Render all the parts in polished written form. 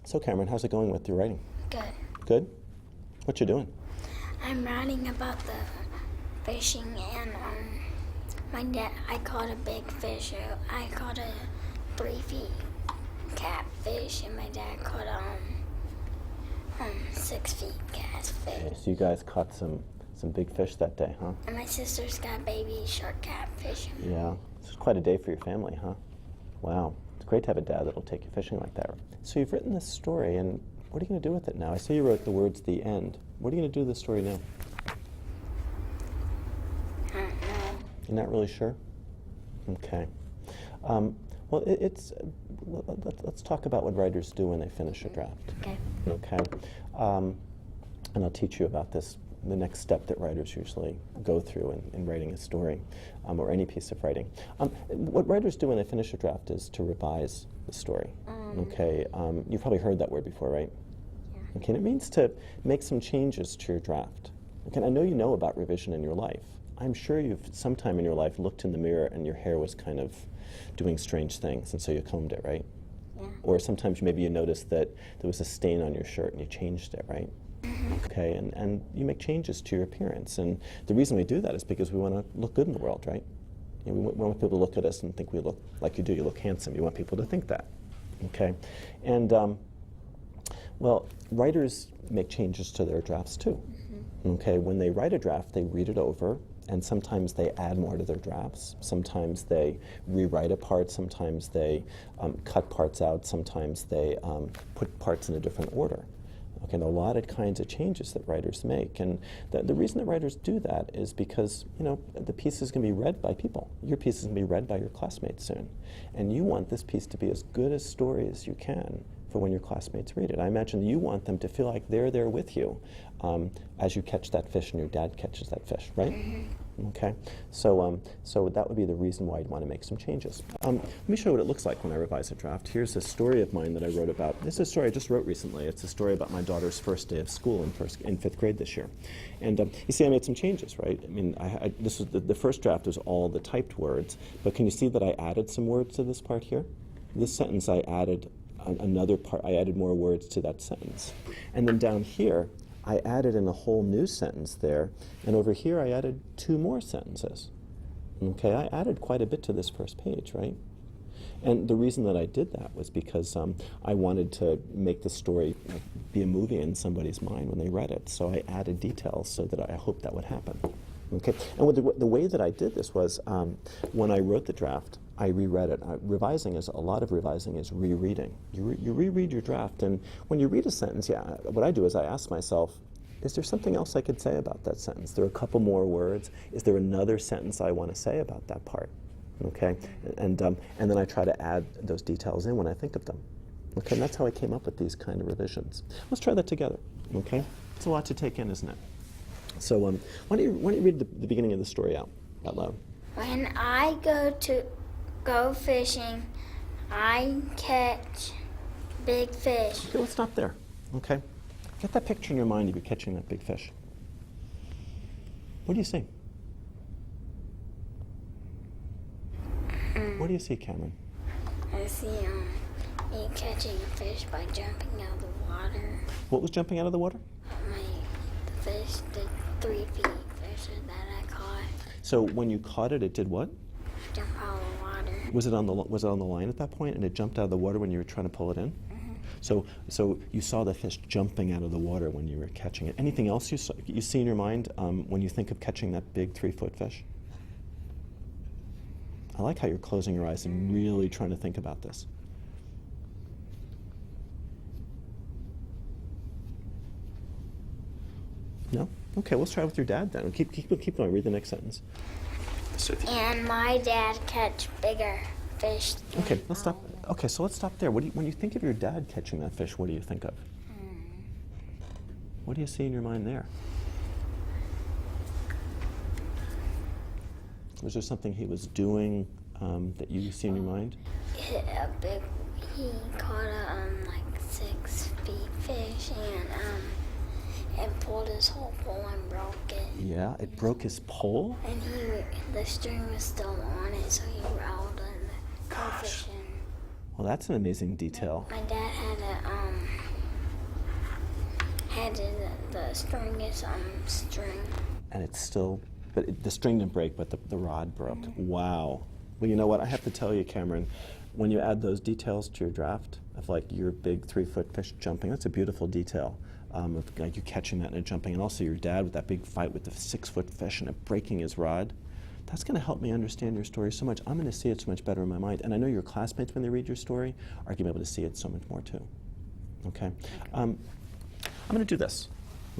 So Cameron, how's it going with your writing? Good. Good? What you doing? I'm writing about the fishing and my dad, I caught a big fish. I caught a 3 feet catfish and my dad caught 6 feet catfish. Okay, so you guys caught some big fish that day, huh? And my sister's got baby shark catfish. Yeah, it's quite a day for your family, huh? Wow, it's great to have a dad that'll take you fishing like that. So you've written this story, and what are you going to do with it now? I see you wrote the words "the end." What are you going to do with the story now? I don't know. You're not really sure? Okay. Well, let's talk about what writers do when they finish a draft. Okay. Okay. And I'll teach you about this, the next step that writers usually go through in writing a story or any piece of writing. What writers do when they finish a draft is to revise the story. Okay. You've probably heard that word before, right? Yeah. Okay. And it means to make some changes to your draft. Okay. I know you know about revision in your life. I'm sure you've sometime in your life looked in the mirror and your hair was kind of doing strange things, and so you combed it, right? Yeah. Or sometimes maybe you noticed that there was a stain on your shirt and you changed it, right? Okay, and you make changes to your appearance. And the reason we do that is because we want to look good in the world, right? You know, we want people to look at us and think we look like you do. You look handsome. You want people to think that, okay? And, well, writers make changes to their drafts too. Okay, when they write a draft, they read it over, and sometimes they add more to their drafts. Sometimes they rewrite a part. Sometimes they cut parts out. Sometimes they put parts in a different order. Okay, and a lot of kinds of changes that writers make. And the reason that writers do that is because, you know, the piece is going to be read by people. Your piece is going to be read by your classmates soon. And you want this piece to be as good a story as you can for when your classmates read it. I imagine you want them to feel like they're there with you as you catch that fish and your dad catches that fish, right? Okay, so that would be the reason why you'd want to make some changes. Let me show you what it looks like when I revise a draft. Here's a story of mine that I wrote about. This is a story I just wrote recently. It's a story about my daughter's first day of school in 5th grade this year. And you see I made some changes, right? I mean, this was the first draft was all the typed words, but can you see that I added some words to this part here? This sentence I added another part, I added more words to that sentence. And then down here, I added in a whole new sentence there, and over here I added 2 more sentences. Okay, I added quite a bit to this first page, right? And the reason that I did that was because I wanted to make the story be a movie in somebody's mind when they read it. So I added details so that I hoped that would happen. Okay, and with the way that I did this was when I wrote the draft, I reread it. A lot of revising is rereading. You reread your draft, and when you read a sentence, what I do is I ask myself, is there something else I could say about that sentence? There are a couple more words. Is there another sentence I want to say about that part? Okay, and then I try to add those details in when I think of them. Okay, and that's how I came up with these kind of revisions. Let's try that together. Okay, it's a lot to take in, isn't it? So why don't you read the beginning of the story out loud? When I go fishing, I catch big fish. Okay, let's stop there. Okay, get that picture in your mind of you catching that big fish. What do you see? What do you see, Cameron? I see me catching a fish by jumping out of the water. What was jumping out of the water? The fish, the 3 feet fish that I caught. So when you caught it, it did what? Jump out of the water. Was it on the line at that point, and it jumped out of the water when you were trying to pull it in? So you saw the fish jumping out of the water when you were catching it. Anything else you see in your mind when you think of catching that big 3-foot fish? I like how you're closing your eyes and really trying to think about this. No? Okay, let's try it with your dad then. Keep going. Read the next sentence. And my dad catch bigger fish. Okay, let's stop. Okay, so let's stop there. When you think of your dad catching that fish, what do you think of? What do you see in your mind there? Was there something he was doing that you see in your mind? He caught a 6 feet fish and pulled his whole pole and broke it. Yeah, it broke his pole? And the string was still on it, so he rolled and go fishing. Well, that's an amazing detail. My dad the strongest string. And it's still, but the string didn't break, but the rod broke. Wow. Well, you know what? I have to tell you, Cameron, when you add those details to your draft of like your big 3-foot fish jumping, that's a beautiful detail. Of like you catching that and it jumping, and also your dad with that big fight with the 6-foot fish and it breaking his rod. That's going to help me understand your story so much. I'm going to see it so much better in my mind. And I know your classmates, when they read your story, are going to be able to see it so much more too. Okay? I'm going to do this.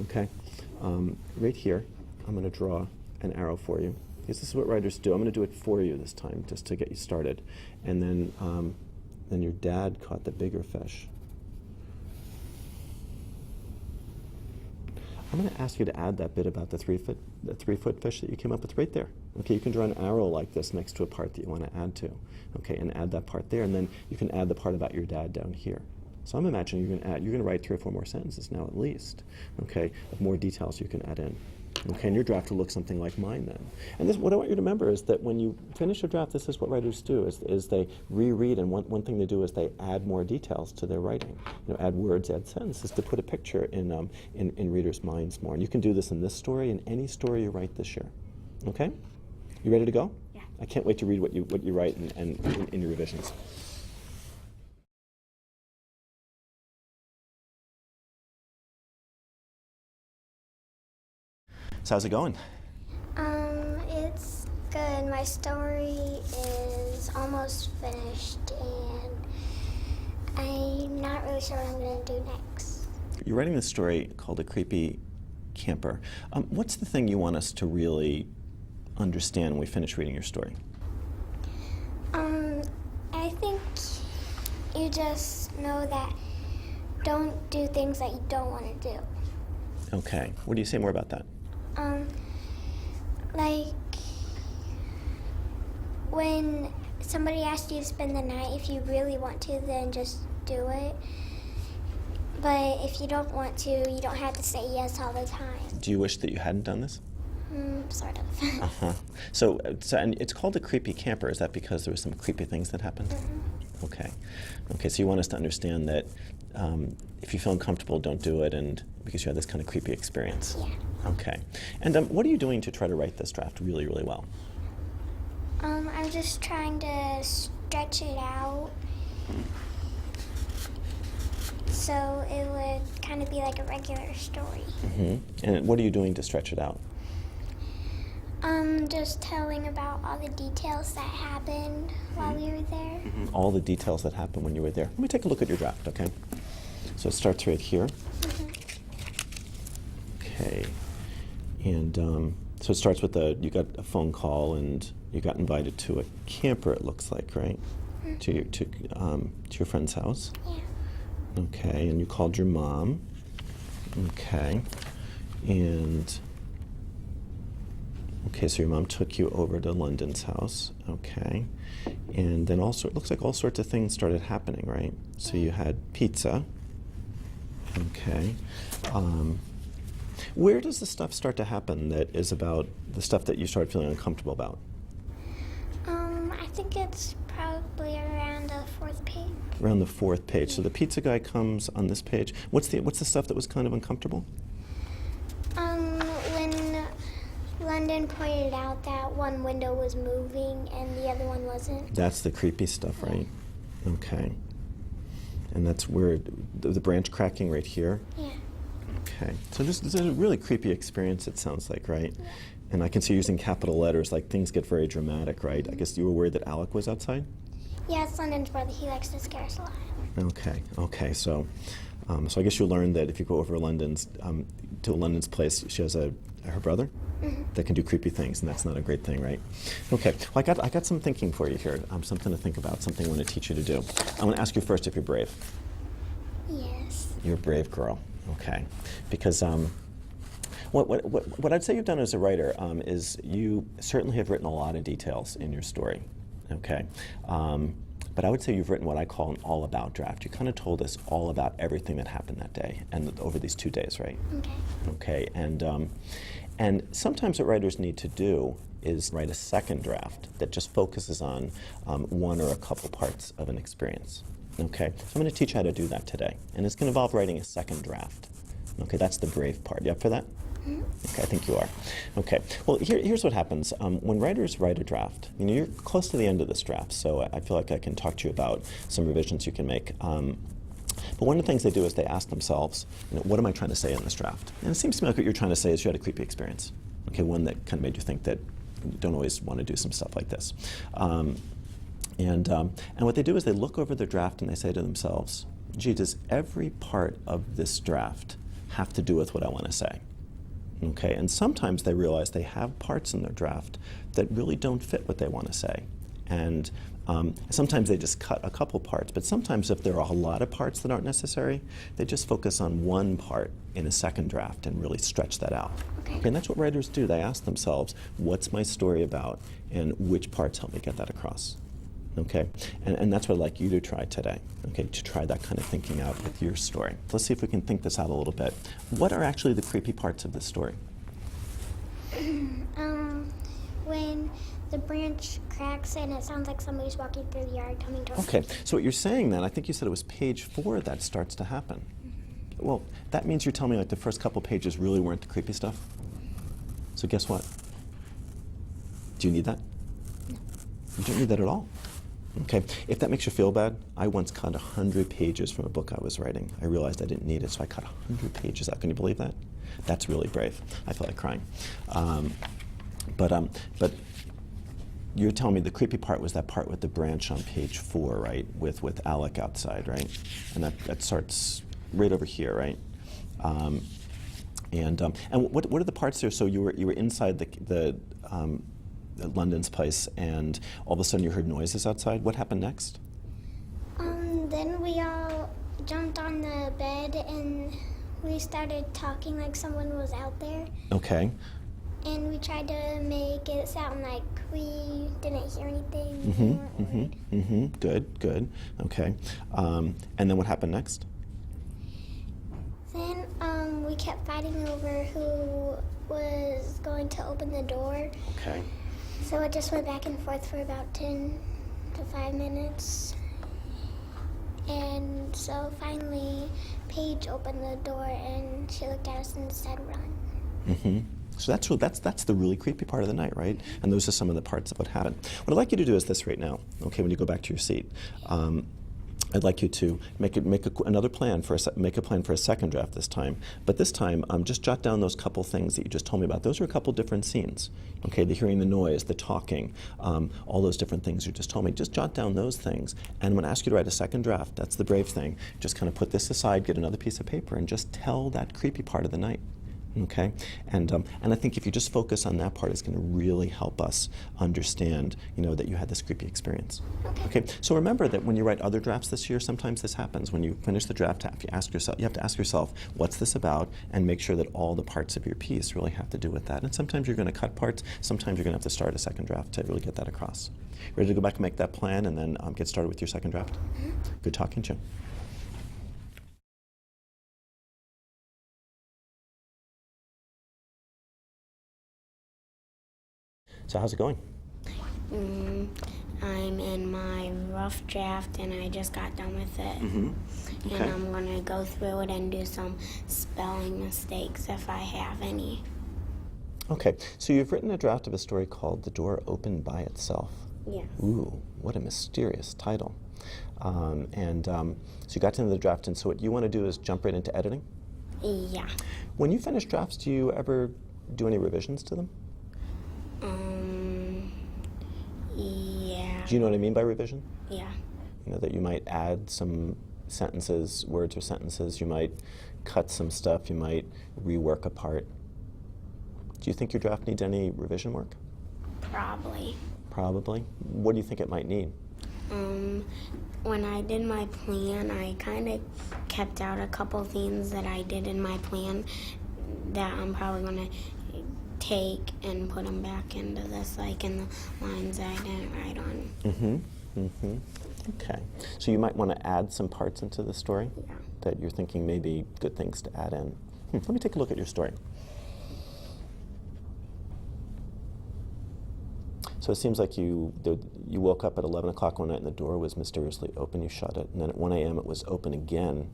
Okay? Right here, I'm going to draw an arrow for you. Because this is what writers do. I'm going to do it for you this time, just to get you started. And then your dad caught the bigger fish. I'm going to ask you to add that bit about the 3-foot fish that you came up with right there. Okay, you can draw an arrow like this next to a part that you want to add to. Okay, and add that part there, and then you can add the part about your dad down here. So I'm imagining you're going to write 3 or 4 more sentences now at least. Okay, of more details you can add in. Okay, and your draft will look something like mine then. And this, what I want you to remember is that when you finish a draft, this is what writers do, is they reread, and one thing they do is they add more details to their writing. You know, add words, add sentences to put a picture in readers' minds more. And you can do this in this story and any story you write this year. Okay? You ready to go? Yeah. I can't wait to read what you write and in your revisions. So how's it going? It's good. My story is almost finished, and I'm not really sure what I'm going to do next. You're writing this story called A Creepy Camper. What's the thing you want us to really understand when we finish reading your story? I think you just know that don't do things that you don't want to do. Okay. What do you say more about that? Like when somebody asks you to spend the night, if you really want to, then just do it. But if you don't want to, you don't have to say yes all the time. Do you wish that you hadn't done this? Sort of. Uh-huh. So and it's called A Creepy Camper. Is that because there were some creepy things that happened? Mm-hmm. Okay. Okay, so you want us to understand that if you feel uncomfortable, don't do it, and because you had this kind of creepy experience. Yeah. Okay. And what are you doing to try to write this draft really, really well? I'm just trying to stretch it out so it would kind of be like a regular story. Mm-hmm. And what are you doing to stretch it out? Just telling about all the details that happened while we were there. Mm-hmm. All the details that happened when you were there. Let me take a look at your draft, okay? So it starts right here. Okay. And so it starts with you got a phone call and you got invited to a camper, it looks like, right? To your friend's house. Yeah. Okay, and you called your mom. Okay. And okay, so your mom took you over to London's house. Okay. And then it looks like all sorts of things started happening, right? So you had pizza. Okay. Where does the stuff start to happen that is about the stuff that you started feeling uncomfortable about? I think it's probably around the 4th page. Around the 4th page. So the pizza guy comes on this page. What's the stuff that was kind of uncomfortable? When London pointed out that one window was moving and the other one wasn't. That's the creepy stuff, right? Okay. And that's where the branch cracking right here? Yeah. Okay. So this is a really creepy experience, it sounds like, right? Yeah. And I can see you using capital letters, like things get very dramatic, right? I guess you were worried that Alec was outside? Yeah, it's London's brother. He likes to scare us a lot. Okay. Okay. So I guess you'll learn that if you go over to London's place, she has her brother that can do creepy things, and that's not a great thing, right? Okay. Well, I got some thinking for you here. Something to think about. Something I want to teach you to do. I'm going to ask you first if you're brave. Yes. You're a brave girl. Okay. Because what I'd say you've done as a writer is you certainly have written a lot of details in your story. Okay. But I would say you've written what I call an all-about draft. You kind of told us all about everything that happened that day and over these 2 days, right? Okay. Okay. And sometimes what writers need to do is write a second draft that just focuses on one or a couple parts of an experience. Okay, so I'm going to teach you how to do that today, and it's going to involve writing a second draft. Okay, that's the brave part. You up for that? Okay, I think you are. Okay, well, here's what happens. When writers write a draft, you're close to the end of this draft, so I feel like I can talk to you about some revisions you can make. But one of the things they do is they ask themselves, what am I trying to say in this draft? And it seems to me like what you're trying to say is you had a creepy experience. Okay, one that kind of made you think that you don't always want to do some stuff like this. And what they do is they look over their draft and they say to themselves, gee, does every part of this draft have to do with what I want to say? Okay, and sometimes they realize they have parts in their draft that really don't fit what they want to say. And sometimes they just cut a couple parts, but sometimes if there are a lot of parts that aren't necessary, they just focus on one part in a second draft and really stretch that out. Okay, and that's what writers do. They ask themselves, what's my story about, and which parts help me get that across? Okay, and that's what I'd like you to try today, okay, to try that kind of thinking out with your story. Let's see if we can think this out a little bit. What are actually the creepy parts of this story? When the branch cracks and it sounds like somebody's walking through the yard coming towards Okay, so what you're saying then, I think you said it was page 4 that starts to happen. Well, that means you're telling me like the first couple pages really weren't the creepy stuff? So guess what? Do you need that? No. You don't need that at all. Okay, if that makes you feel bad, I once cut 100 pages from a book I was writing. I realized I didn't need it, so I cut 100 pages out. Can you believe that? That's really brave. I felt like crying. But you're telling me the creepy part was that part with the branch on page 4, right? With Alec outside, right? And that starts right over here, right? And what are the parts there? So you were inside the London's place, and all of a sudden you heard noises outside. What happened next? Then we all jumped on the bed and we started talking like someone was out there. Okay. And we tried to make it sound like we didn't hear anything. Good. Okay. And then what happened next? Then we kept fighting over who was going to open the door. Okay. So it just went back and forth for about 10 to 5 minutes. And so finally, Paige opened the door and she looked at us and said, run. So that's the really creepy part of the night, right? And those are some of the parts of what happened. What I'd like you to do is this right now, okay, when you go back to your seat. I'd like you to make a plan for a second draft this time. But this time, just jot down those couple things that you just told me about. Those are a couple different scenes. Okay, the hearing the noise, the talking, all those different things you just told me. Just jot down those things. And when I ask you to write a second draft, that's the brave thing. Just kind of put this aside, get another piece of paper, and just tell that creepy part of the night. Okay, and I think if you just focus on that part, it's going to really help us understand, that you had this creepy experience. Okay, so remember that when you write other drafts this year, sometimes this happens. When you finish the draft half, you have to ask yourself, what's this about, and make sure that all the parts of your piece really have to do with that. And sometimes you're going to cut parts. Sometimes you're going to have to start a second draft to really get that across. Ready to go back and make that plan, and then get started with your second draft? Good talking to you. So how's it going? I'm in my rough draft and I just got done with it. Okay. And I'm going to go through it and do some spelling mistakes if I have any. Okay, so you've written a draft of a story called The Door Opened by Itself. Yes. Ooh, what a mysterious title. So you got into the draft, and so what you want to do is jump right into editing? Yeah. When you finish drafts, do you ever do any revisions to them? Yeah. Do you know what I mean by revision? Yeah. That you might add some words or sentences, you might cut some stuff, you might rework a part. Do you think your draft needs any revision work? Probably. Probably? What do you think it might need? When I did my plan, I kind of kept out a couple things that I did in my plan that I'm probably going to take and put them back into this, like in the lines I didn't write on. Okay. So you might want to add some parts into the story that you're thinking may be good things to add in. Let me take a look at your story. So it seems like you woke up at 11 o'clock one night and the door was mysteriously open. You shut it, and then at 1 a.m. it was open again.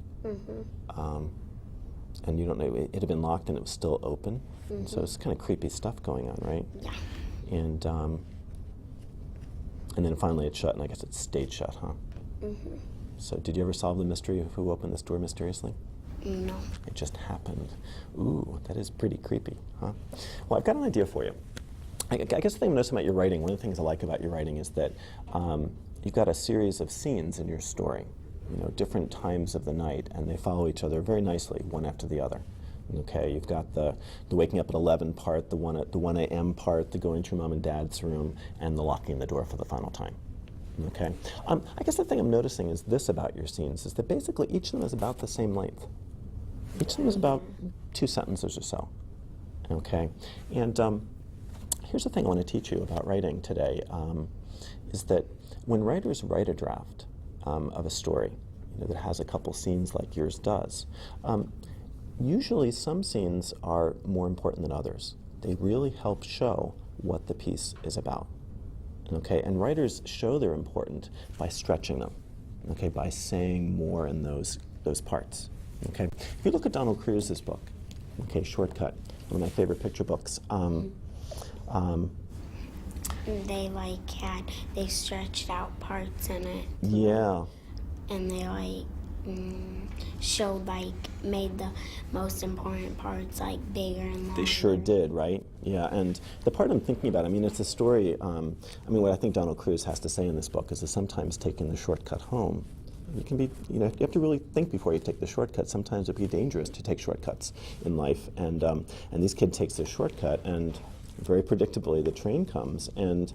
And you don't know, it had been locked and it was still open. And so it's kind of creepy stuff going on, right? Yeah. And then finally it shut, and I guess it stayed shut, huh? So did you ever solve the mystery of who opened this door mysteriously? No. It just happened. Ooh, that is pretty creepy, huh? Well, I've got an idea for you. I guess the thing I'm noticing about your writing, one of the things I like about your writing is that you've got a series of scenes in your story, you know, different times of the night, and they follow each other very nicely, one after the other. Okay, you've got the waking up at 11 part, the 1 a.m. part, the going to your mom and dad's room, and the locking the door for the final time. Okay, I guess the thing I'm noticing is this about your scenes, is that basically each of them is about the same length. Each of them is about 2 sentences or so. Okay, and here's the thing I want to teach you about writing today, is that when writers write a draft of a story, you know, that has a couple scenes like yours does, usually some scenes are more important than others. They really help show what the piece is about. Okay, and writers show they're important by stretching them, okay, by saying more in those parts. Okay, if you look at Donald Cruz's book, okay, Shortcut, one of my favorite picture books. They stretched out parts in it. Yeah. And they showed made the most important parts bigger and longer. They sure did, right? Yeah, and the part I'm thinking about, I mean, it's a story, what I think Donald Cruz has to say in this book is that sometimes taking the shortcut home, you can be, you have to really think before you take the shortcut. Sometimes it'd be dangerous to take shortcuts in life, and this kid takes this shortcut, and very predictably the train comes, and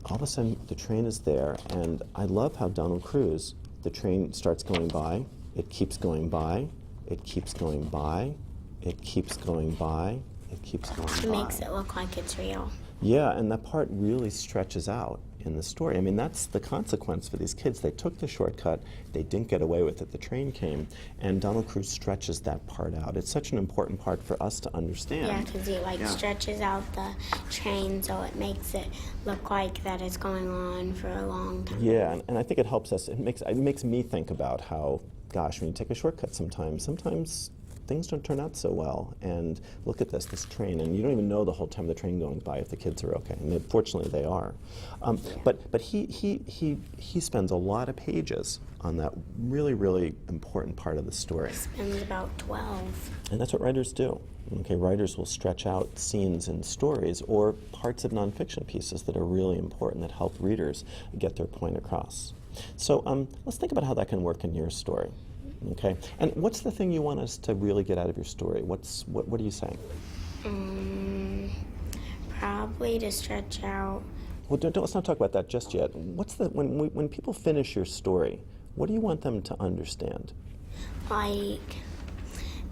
all of a sudden the train is there, and I love how Donald Cruz, the train starts going by, it keeps going by, it keeps going by, it keeps going by, it keeps going by. It makes it look like it's real. Yeah, and that part really stretches out in the story. I mean, that's the consequence for these kids. They took the shortcut, they didn't get away with it, the train came, and Donald Cruz stretches that part out. It's such an important part for us to understand. Yeah, because he stretches out the train so it makes it look like that it's going on for a long time. Yeah, and I think it helps us, it makes me think about how, gosh, when you take a shortcut sometimes things don't turn out so well. And look at this train, and you don't even know the whole time the train going by if the kids are okay. And fortunately they are. But he spends a lot of pages on that really, really important part of the story. He spends about 12. And that's what writers do. Okay, writers will stretch out scenes in stories or parts of nonfiction pieces that are really important, that help readers get their point across. So let's think about how that can work in your story. Okay, and what's the thing you want us to really get out of your story? What are you saying? Probably to stretch out. Well, let's not talk about that just yet. When people finish your story, what do you want them to understand?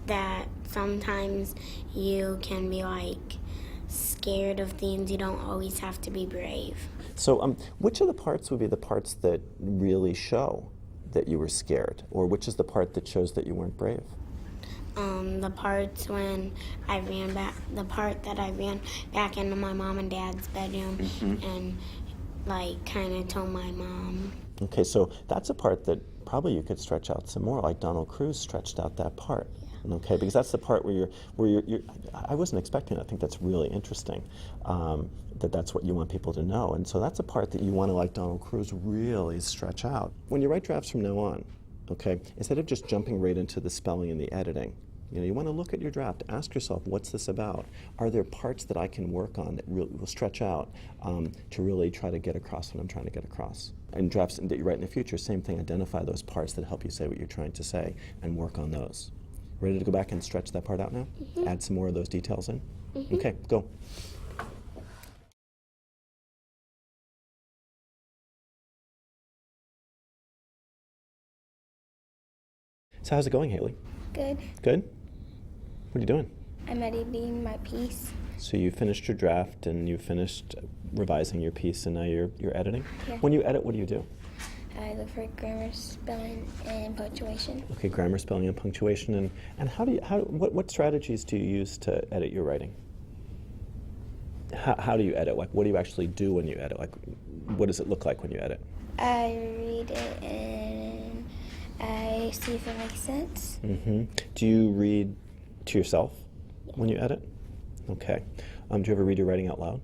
That sometimes you can be scared of things. You don't always have to be brave. So which of the parts would be the parts that really show that you were scared, or which is the part that shows that you weren't brave? The parts when I ran back, the part that I ran back into my mom and dad's bedroom and kind of told my mom. Okay, so that's a part that probably you could stretch out some more, like Donald Cruz stretched out that part. Okay, because that's the part where you're I wasn't expecting that. I think that's really interesting, that's what you want people to know. And so that's a part that you want to, like Donald Cruz, really stretch out. When you write drafts from now on, okay, instead of just jumping right into the spelling and the editing, you want to look at your draft, ask yourself, what's this about? Are there parts that I can work on that really will stretch out to really try to get across what I'm trying to get across? And drafts that you write in the future, same thing, identify those parts that help you say what you're trying to say and work on those. Ready to go back and stretch that part out now? Add some more of those details in? Okay, go. So how's it going, Haley? Good. Good? What are you doing? I'm editing my piece. So you finished your draft and you finished revising your piece and now you're editing? Yeah. When you edit, what do you do? I look for grammar, spelling, and punctuation. Okay, grammar, spelling, and punctuation. And what strategies do you use to edit your writing? How do you edit? Like, what do you actually do when you edit? Like, what does it look like when you edit? I read it and I see if it makes sense. Do you read to yourself when you edit? Okay. Do you ever read your writing out loud?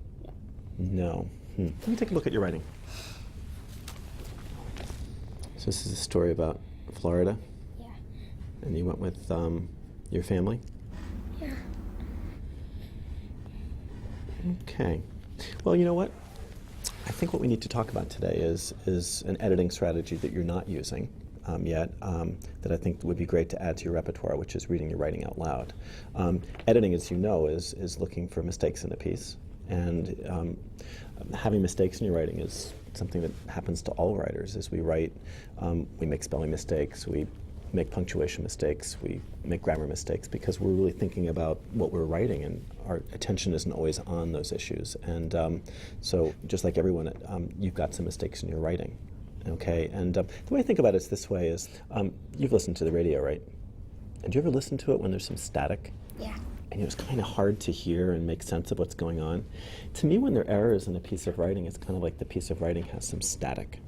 No. Let me take a look at your writing. So this is a story about Florida, Yeah. and you went with your family? Yeah. Okay. Well, you know what? I think what we need to talk about today is an editing strategy that you're not using yet that I think would be great to add to your repertoire, which is reading your writing out loud. Editing, as you know, is looking for mistakes in a piece. And having mistakes in your writing is something that happens to all writers. As we write, we make spelling mistakes, we make punctuation mistakes, we make grammar mistakes because we're really thinking about what we're writing, and our attention isn't always on those issues. And so just like everyone, you've got some mistakes in your writing. Okay, and the way I think about it is this way: is you've listened to the radio, right? And do you ever listen to it when there's some static? Yeah. And it's kind of hard to hear and make sense of what's going on. To me, when there are errors in a piece of writing, it's kind of like the piece of writing has some static.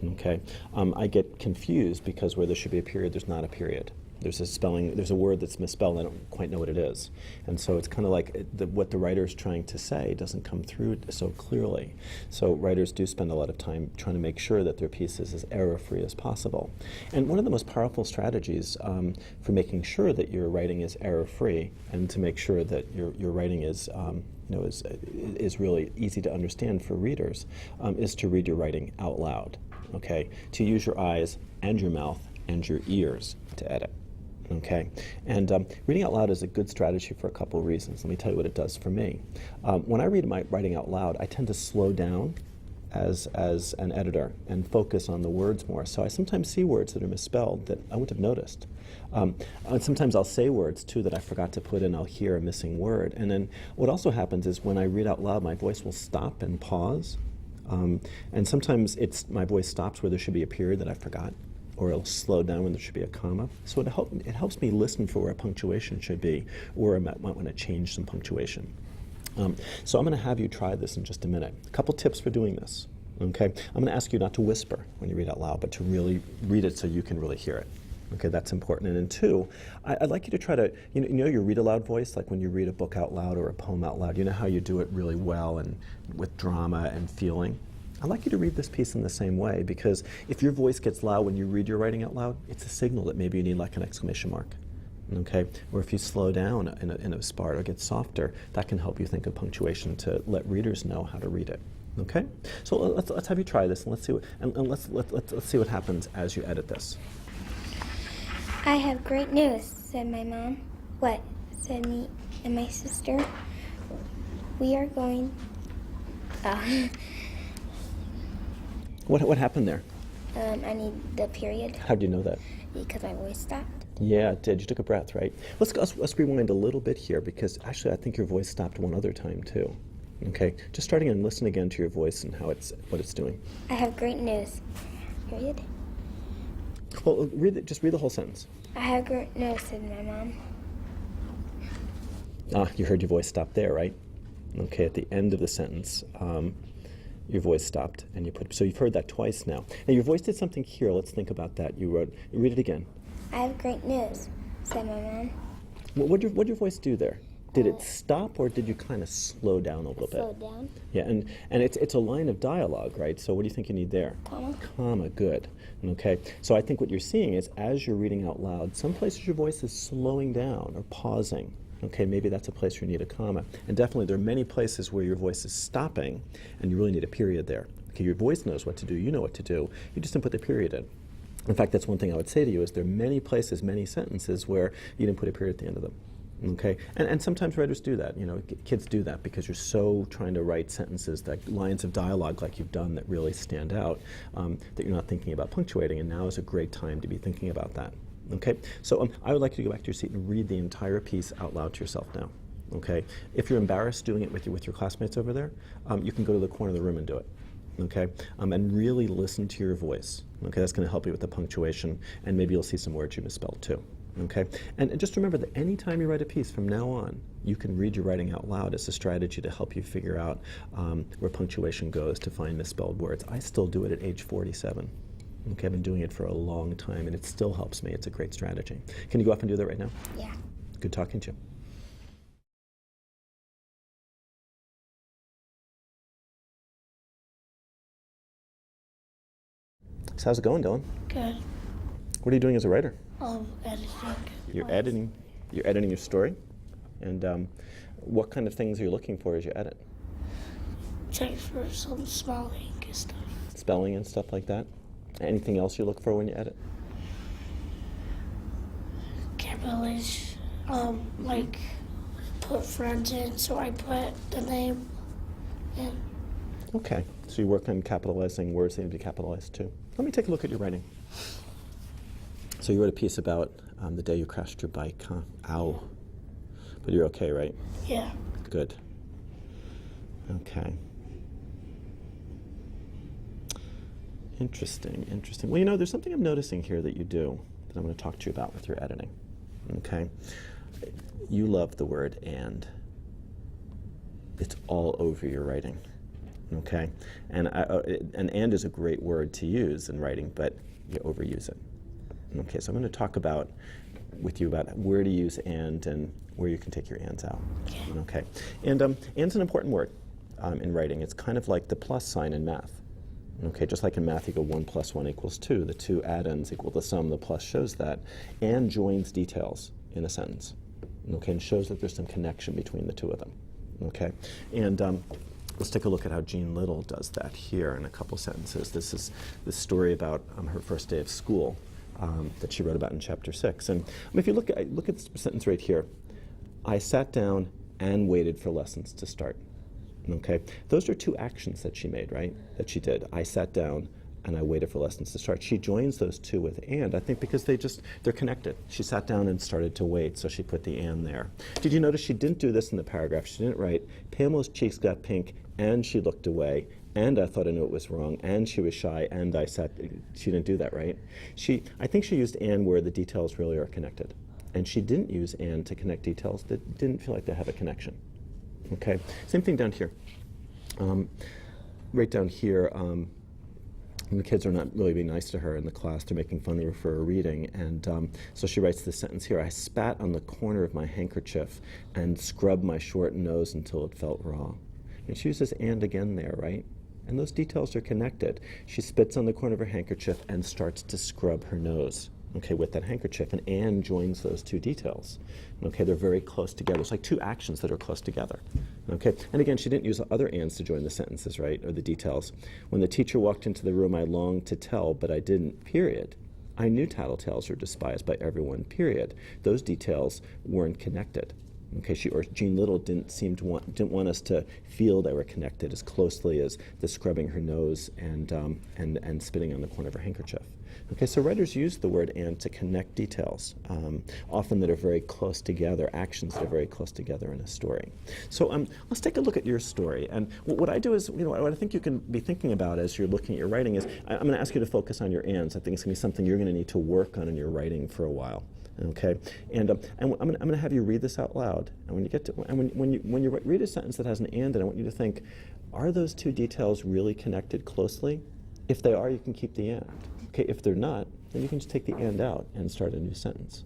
Okay, I get confused because where there should be a period, there's not a period. There's a spelling, there's a word that's misspelled, and I don't quite know what it is. And so it's kind of like what the writer is trying to say doesn't come through so clearly. So writers do spend a lot of time trying to make sure that their piece is as error-free as possible. And one of the most powerful strategies for making sure that your writing is error-free and to make sure that your writing is is really easy to understand for readers is to read your writing out loud. Okay, to use your eyes and your mouth and your ears to edit. Okay, and reading out loud is a good strategy for a couple of reasons. Let me tell you what it does for me. When I read my writing out loud, I tend to slow down as an editor and focus on the words more. So I sometimes see words that are misspelled that I wouldn't have noticed. And sometimes I'll say words too that I forgot to put in. I'll hear a missing word. And then what also happens is when I read out loud, my voice will stop and pause. And sometimes my voice stops where there should be a period that I forgot, or it'll slow down when there should be a comma. So it helps me listen for where a punctuation should be, or I might want to change some punctuation. So I'm going to have you try this in just a minute. A couple tips for doing this. Okay, I'm going to ask you not to whisper when you read out loud, but to really read it so you can really hear it. Okay, that's important. And then two, I'd like you to try to, you know your read aloud voice, like when you read a book out loud or a poem out loud, you know how you do it really well and with drama and feeling? I'd like you to read this piece in the same way, because if your voice gets loud when you read your writing out loud, it's a signal that maybe you need like an exclamation mark. Okay, or if you slow down in a part or get softer, that can help you think of punctuation to let readers know how to read it. Okay, so let's have you try this, and let's see let's see what happens as you edit this. I have great news, said my mom. What? Said me and my sister. We are going. What happened there? I need the period How do you know that? because my voice stopped. Yeah, it did. You took a breath, right? Let's rewind a little bit here, because actually I think your voice stopped one other time too. Okay, just starting and listen again to your voice and what it's doing. I have great news. Period. Well, just read the whole sentence. I have great news, said my mom. You heard your voice stop there, right? Okay, at the end of the sentence, your voice stopped, and so you've heard that twice now. Now your voice did something here. Let's think about that. Read it again. I have great news, said my mom. What'd your voice do there? Did it stop, or did you kind of slow down a little bit? Slowed down. Yeah, and it's a line of dialogue, right? So what do you think you need there? Comma. Comma, good. Okay, so I think what you're seeing is as you're reading out loud, some places your voice is slowing down or pausing. Okay, maybe that's a place where you need a comma. And definitely there are many places where your voice is stopping and you really need a period there. Okay, your voice knows what to do, you know what to do, you just didn't put the period in. In fact, that's one thing I would say to you is there are many places, many sentences where you didn't put a period at the end of them. Okay, and sometimes writers do that. You know, kids do that because you're so trying to write sentences, that lines of dialogue like you've done that really stand out, that you're not thinking about punctuating, and now is a great time to be thinking about that. Okay, so I would like you to go back to your seat and read the entire piece out loud to yourself now. Okay, if you're embarrassed doing it with your classmates over there, you can go to the corner of the room and do it. Okay, and really listen to your voice. Okay, that's going to help you with the punctuation, and maybe you'll see some words you misspelled too. Okay, and just remember that anytime you write a piece from now on, you can read your writing out loud as a strategy to help you figure out where punctuation goes, to find misspelled words. I still do it at age 47. Okay, I've been doing it for a long time, and it still helps me. It's a great strategy. Can you go off and do that right now? Yeah. Good talking to you. So how's it going, Dylan? Good. What are you doing as a writer? Editing. You're editing your story, and what kind of things are you looking for as you edit? Check for some small ink and stuff. Spelling and stuff like that. Anything else you look for when you edit? Capitalization. Like put friends in, so I put the name in. Okay, so you work on capitalizing words that need to be capitalized too. Let me take a look at your writing. So you wrote a piece about the day you crashed your bike, huh? Ow. But you're okay, right? Yeah. Good. Okay. Interesting, interesting. Well, you know, there's something I'm noticing here that you do that I'm going to talk to you about with your editing. Okay? You love the word "and." It's all over your writing. Okay? And is a great word to use in writing, but you overuse it. Okay, so I'm going to talk with you about where to use and where you can take your ands out. Okay, and and's an important word in writing. It's kind of like the plus sign in math. Okay, just like in math, you go 1 + 1 = 2. The two add-ins equal the sum. The plus shows that, and joins details in a sentence. Okay, and shows that there's some connection between the two of them. Okay, and let's take a look at how Jean Little does that here in a couple sentences. This is this story about her first day of school. That she wrote about in chapter 6. And if you look at the sentence right here, I sat down and waited for lessons to start. Okay, those are two actions that she made, right? That she did. I sat down and I waited for lessons to start. She joins those two with "and," I think, because they're connected. She sat down and started to wait, so she put the "and" there. Did you notice she didn't do this in the paragraph? She didn't write, Pamela's cheeks got pink and she looked away, and I thought I knew it was wrong, and she was shy, and I sat. She didn't do that, right? I think she used "and" where the details really are connected. And she didn't use "and" to connect details that didn't feel like they have a connection. Okay, same thing down here. Right down here, the kids are not really being nice to her in the class. They're making fun of her for her reading. And so she writes this sentence here, I spat on the corner of my handkerchief and scrubbed my short nose until it felt raw. And she uses "and" again there, right? And those details are connected. She spits on the corner of her handkerchief and starts to scrub her nose, okay, with that handkerchief. And joins those two details. Okay, they're very close together. It's like two actions that are close together. Okay, and again, she didn't use other "ands" to join the sentences, right, or the details. When the teacher walked into the room, I longed to tell, but I didn't, period. I knew tattletales are despised by everyone, period. Those details weren't connected. Okay, Jean Little didn't want us to feel they were connected as closely as the scrubbing her nose and spitting on the corner of her handkerchief. Okay, so writers use the word "and" to connect details, often that are very close together, actions that are very close together in a story. So let's take a look at your story. And what I do is, what I think you can be thinking about as you're looking at your writing is, I'm going to ask you to focus on your "ands." I think it's going to be something you're going to need to work on in your writing for a while. Okay, and I'm going to have you read this out loud. And when you get to when you read a sentence that has an "and," I want you to think, are those two details really connected closely? If they are, you can keep the "and." Okay, if they're not, then you can just take the "and" out and start a new sentence.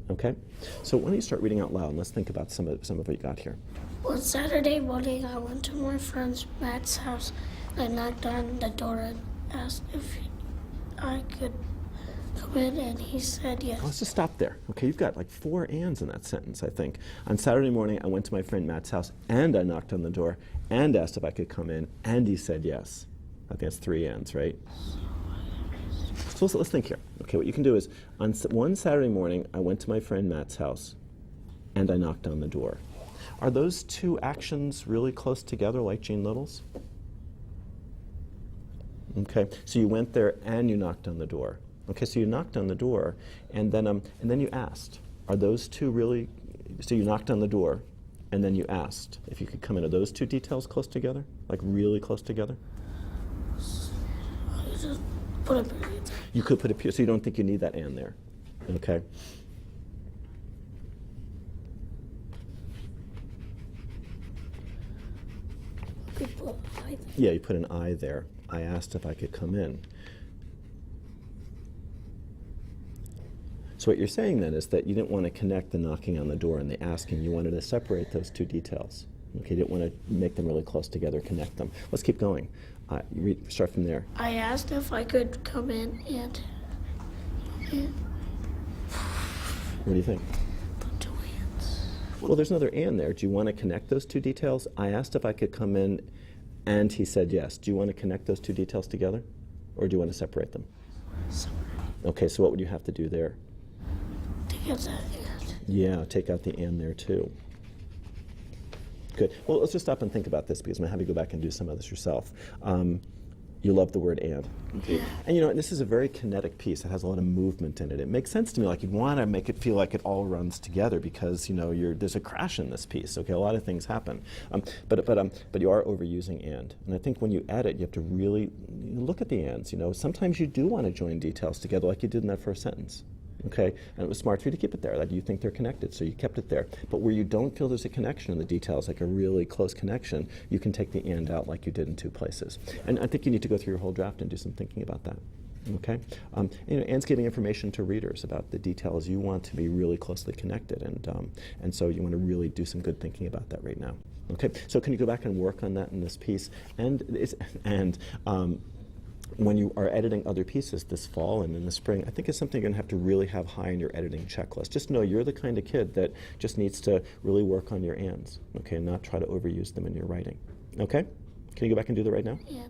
Okay, so why don't you start reading out loud? And let's think about some of what you got here. One Saturday morning, I went to my friend Matt's house. I knocked on the door and asked if I could come in, and he said yes. Let's just stop there. Okay, you've got like 4 "ands" in that sentence, I think. On Saturday morning, I went to my friend Matt's house, and I knocked on the door, and asked if I could come in, and he said yes. I think that's 3 "ands, right? So let's think here. Okay, what you can do is, on one Saturday morning, I went to my friend Matt's house, and I knocked on the door. Are those two actions really close together, like Jean Little's? Okay, so you went there and you knocked on the door. Okay, so you knocked on the door, and then you asked. Are those two really? So you knocked on the door, and then you asked if you could come in. Are those two details close together, like really close together? I just put a period. You could put a period, so you don't think you need that "and" there. Okay. Yeah, you put an I there. I asked if I could come in. So what you're saying then is that you didn't want to connect the knocking on the door and the asking. You wanted to separate those two details. Okay, you didn't want to make them really close together, connect them. Let's keep going. Start from there. I asked if I could come in and What do you think? put two hands. Well, there's another and there. Do you want to connect those two details? I asked if I could come in, and he said yes. Do you want to connect those two details together, or do you want to separate them? Okay, so what would you have to do there? To get that and. Yeah, take out the and there too. Good. Well, let's just stop and think about this because I'm going to have you go back and do some of this yourself. You love the word and. Okay. And you know, this is a very kinetic piece. It has a lot of movement in it. It makes sense to me, like you'd want to make it feel like it all runs together because, you know, there's a crash in this piece. Okay, a lot of things happen. But you are overusing and. And I think when you add it, you have to really look at the ands. You know, sometimes you do want to join details together like you did in that first sentence. Okay, and it was smart for you to keep it there. That you think they're connected, so you kept it there. But where you don't feel there's a connection in the details, like a really close connection, you can take the and out like you did in two places. And I think you need to go through your whole draft and do some thinking about that. Okay, you know, Anne's giving information to readers about the details you want to be really closely connected, and so you want to really do some good thinking about that right now. Okay, so can you go back and work on that in this piece? When you are editing other pieces this fall and in the spring, I think it's something you're going to have to really have high in your editing checklist. Just know you're the kind of kid that just needs to really work on your ands, okay, and not try to overuse them in your writing. Okay? Can you go back and do that right now? Yeah.